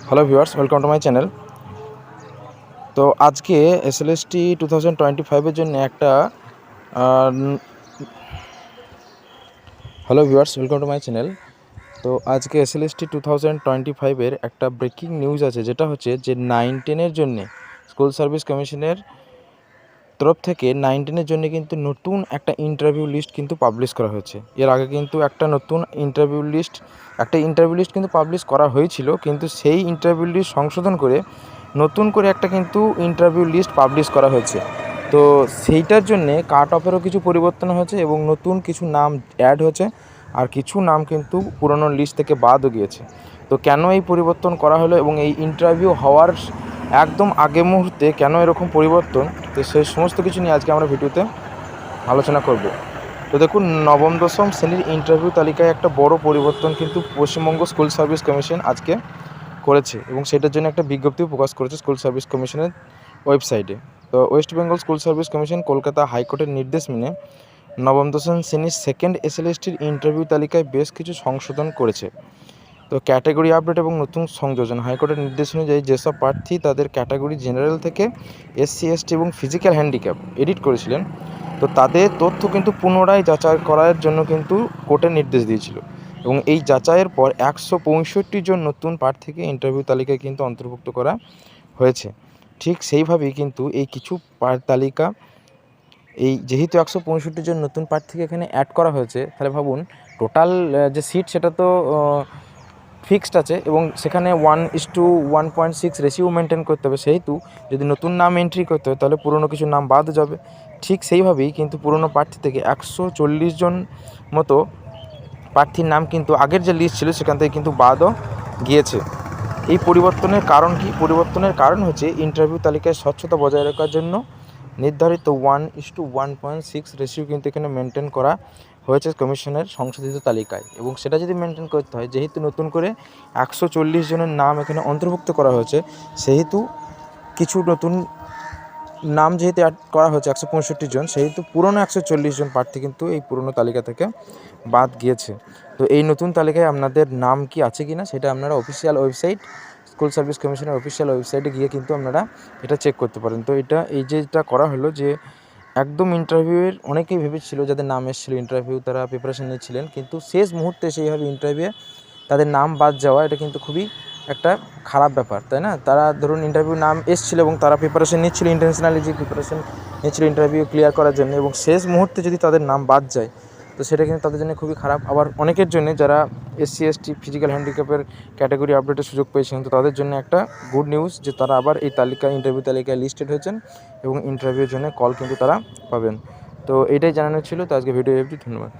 Hello viewers, welcome to my channel. তো আজকে SLST 2025 এর জন্য একটা hello viewers, welcome to my channel. তো আজকে এসএলএসটি 2025 এর একটা ব্রেকিং নিউজ আছে, যেটা হচ্ছে যে 9-10 জন্য স্কুল সার্ভিস কমিশনের তরফ থেকে 9-10 জন্য কিন্তু নতুন একটা ইন্টারভিউ লিস্ট কিন্তু পাবলিশ করা হয়েছে। এর আগে কিন্তু একটা নতুন ইন্টারভিউ লিস্ট কিন্তু পাবলিশ করা হয়েছিল, কিন্তু সেই ইন্টারভিউ লিস্ট সংশোধন করে নতুন করে একটা কিন্তু ইন্টারভিউ লিস্ট পাবলিশ করা হয়েছে। তো সেইটার জন্যে কাট অফেরও কিছু পরিবর্তন হয়েছে এবং নতুন কিছু নাম অ্যাড হয়েছে, আর কিছু নাম কিন্তু পুরনো লিস্ট থেকে বাদও গিয়েছে। তো কেন এই পরিবর্তন করা হলো এবং এই ইন্টারভিউ হওয়ার একদম আগে মুহূর্তে কেন এরকম পরিবর্তন, তো সেই সমস্ত কিছু নিয়ে আজকে আমরা ভিডিওতে আলোচনা করব। তো দেখুন, নবম দশম শ্রেণীর ইন্টারভিউ তালিকায় একটা বড় পরিবর্তন কিন্তু পশ্চিমবঙ্গ স্কুল সার্ভিস কমিশন আজকে করেছে, এবং সেটার জন্য একটা বিজ্ঞপ্তিও প্রকাশ করেছে স্কুল সার্ভিস কমিশনের ওয়েবসাইটে। তো West Bengal school service commission Kolkata হাইকোর্টের নির্দেশ মেনে নবম দশম শ্রেণীর সেকেন্ড এসএলএসটির ইন্টারভিউ তালিকায় বেশ কিছু সংশোধন করেছে। তো ক্যাটাগরি আপডেট এবং নতুন সংযোজন, হাইকোর্টের নির্দেশ অনুযায়ী যেসব প্রার্থী তাদের ক্যাটাগরি জেনারেল থেকে এসসি এসটি এবং ফিজিক্যাল হ্যান্ডিক্যাপ এডিট করেছিলেন, তো তাদের তথ্য কিন্তু পুনরায় যাচাই করার জন্য কিন্তু কোর্টের নির্দেশ দিয়েছিল, এবং এই যাচাইয়ের পর 165 জন নতুন প্রার্থীকে ইন্টারভিউ তালিকায় কিন্তু অন্তর্ভুক্ত করা হয়েছে। ঠিক সেইভাবেই কিন্তু এই কিছু তালিকা, এই যেহেতু 165 জন নতুন প্রার্থীকে এখানে অ্যাড করা হয়েছে, তাহলে ভাবুন টোটাল যে সিট সেটা তো ফিক্সড আছে, এবং সেখানে 1:1.6 রেশিও মেনটেন করতে হবে। সেহেতু যদি নতুন নাম এন্ট্রি করতে হয় তাহলে পুরনো কিছু নাম বাদ যাবে। ঠিক সেইভাবেই কিন্তু পুরনো প্রার্থী থেকে 140 জন মতো প্রার্থীর নাম কিন্তু আগের যে লিস্ট ছিল সেখান থেকে কিন্তু বাদও গিয়েছে। এই পরিবর্তনের কারণ কি? পরিবর্তনের কারণ হচ্ছে ইন্টারভিউ তালিকায় স্বচ্ছতা বজায় রাখার জন্য নির্ধারিত 1:1.6 রেশিও কিন্তু এখানে মেনটেন করা হয়েছে কমিশনের সংশোধিত তালিকায়, এবং সেটা যদি মেনটেন করতে হয়, যেহেতু নতুন করে 140 জনের নাম এখানে অন্তর্ভুক্ত করা হয়েছে, সেহেতু কিছু নতুন নাম যেহেতু অ্যাড করা হয়েছে 165 জন, সেহেতু পুরনো 140 জন প্রার্থী কিন্তু এই পুরনো তালিকা থেকে বাদ গিয়েছে। তো এই নতুন তালিকায় আপনাদের নাম কি আছে কি না সেটা আপনারা অফিসিয়াল ওয়েবসাইট, স্কুল সার্ভিস কমিশনের অফিসিয়াল ওয়েবসাইটে গিয়ে কিন্তু আপনারা এটা চেক করতে পারেন। তো যেটা করা হলো, যে একদম ইন্টারভিউয়ের অনেকেই ভেবেছিল যাদের নাম এসেছিলো ইন্টারভিউ, তারা প্রিপারেশন নিচ্ছিলেন, কিন্তু শেষ মুহূর্তে সেইভাবে ইন্টারভিউয়ে তাদের নাম বাদ যাওয়া, এটা কিন্তু খুবই একটা খারাপ ব্যাপার, তাই না? তারা ধরুন ইন্টারভিউ নাম এসেছিলো এবং তারা প্রিপারেশন নিচ্ছিল, ইন্টেনশনালি যে প্রিপারেশন নিচ্ছিল ইন্টারভিউ ক্লিয়ার করার জন্য, এবং শেষ মুহূর্তে যদি তাদের নাম বাদ যায়, তো সেটা কিন্তু তাদের জন্য খুবই খারাপ। আবার অনেকের জন্য যারা এসসি এসটি ফিজিক্যাল হ্যান্ডিক্যাপের ক্যাটাগরি আপডেটের সুযোগ পেয়েছেন, তো তাদের জন্য একটা গুড নিউজ, যে তারা আবার এই ইন্টারভিউ তালিকায় লিস্টেড হয়েছেন, এবং ইন্টারভিউর জন্য কল কিন্তু তারা পাবেন। তো এটাই জানানো ছিল। তো আজকে ভিডিও অবধি, ধন্যবাদ।